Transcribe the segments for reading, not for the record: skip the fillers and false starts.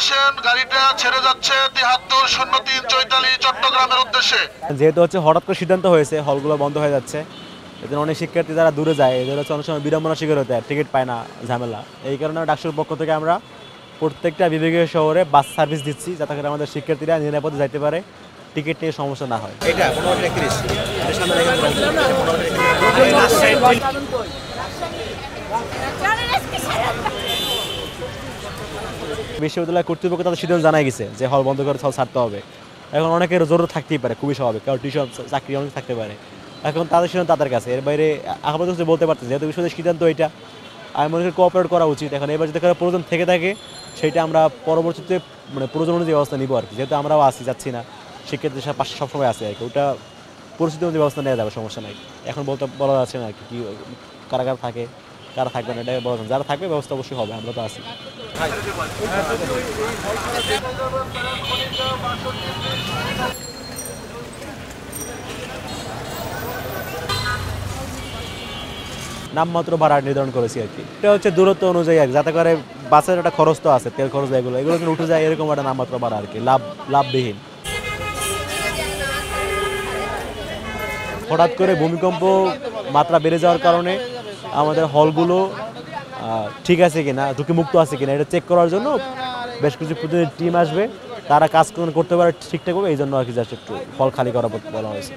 আসেন, গাড়িটা ছেড়ে যাচ্ছে 7303 চৈতালি চট্টগ্রামের উদ্দেশ্যে। যেহেতু হচ্ছে হঠাৎ করে সিদ্ধান্ত হয়েছে হলগুলো বন্ধ হয়ে যাচ্ছে, এদের অনেক শিক্ষার্থী যারা দূরে যায় এদের হচ্ছে অনেক সময় বিড়ম্বনা শিকার হতে হয়, টিকিট পায় না, ঝামেলা। এই কারণে ডাকসুর পক্ষ থেকে আমরা প্রত্যেকটা বিভাগীয় শহরে বাস সার্ভিস দিচ্ছি, যাতে করে আমাদের শিক্ষার্থীরা নিরাপদে যাইতে পারে, টিকিট নিয়ে সমস্যা না হয়। এটা 15-31 বিশ্ববিদ্যালয় কর্তৃপক্ষ তাদের সিদ্ধান্ত জানাই গেছে যে হল বন্ধ করে হল ছাড়তে হবে। এখন অনেকের জরুরত থাকতেই পারে, খুবই স্বাভাবিক, কারণ টিউশন চাকরি অনেক থাকতে পারে। এখন তাদের সিদ্ধান্ত তাদের কাছে, এর বাইরে আপাতত কিছু বলতে পারতেছে। যেহেতু বিশ্ববিদ্যালয়ের সিদ্ধান্ত এটা, আমি মনে করি কোঅপারেট করা উচিত। এখন এবার যদি কারো প্রয়োজন থেকে থাকে সেটা আমরা পরবর্তীতে মানে প্রয়োজন অনুযায়ী ব্যবস্থা নিব আর কি। যেহেতু আমরাও আসি, যাচ্ছি না, শিক্ষার্থীদের পাশে সবসময় আসে আর কি, ওটা পরিস্থিতি অনুযায়ী ব্যবস্থা নেওয়া যাবে, সমস্যা নাই। এখন বলা যাচ্ছে না আর কি কারা কারা থাকে, কারা থাকবে না, এটা বলা যাচ্ছে। যারা থাকবে ব্যবস্থা অবশ্যই হবে, আমরা তো আছি। নামমাত্র ভাড়া নির্ধারণ করেছি আর কি। এটা হচ্ছে দূরত্ব অনুযায়ী আর কি, যাতে করে বাসের একটা খরচ তো আছে, তেল খরচ, এগুলো উঠে যায়, এরকম একটা নামমাত্র ভাড়া আর কি, লাভবিহীন। হঠাৎ করে ভূমিকম্প মাত্রা বেড়ে যাওয়ার কারণে আমাদের হলগুলো ঠিক আছে কিনা, ঝুঁকিমুক্ত আছে কিনা এটা চেক করার জন্য বেশ কিছু প্রতিনিধি টিম আসবে, তারা কাজ করতে পারে ঠিকঠাক হবে, এই জন্য আর কি জাস্ট একটু হল খালি করা বলা হয়েছে।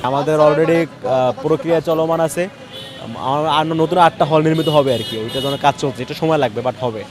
আমাদের অলরেডি প্রক্রিয়া চলমান আছে, নতুন 8টা হল নির্মিত হবে আর কি, ওইটার জন্য কাজ চলছে, এটা সময় লাগবে বাট হবে।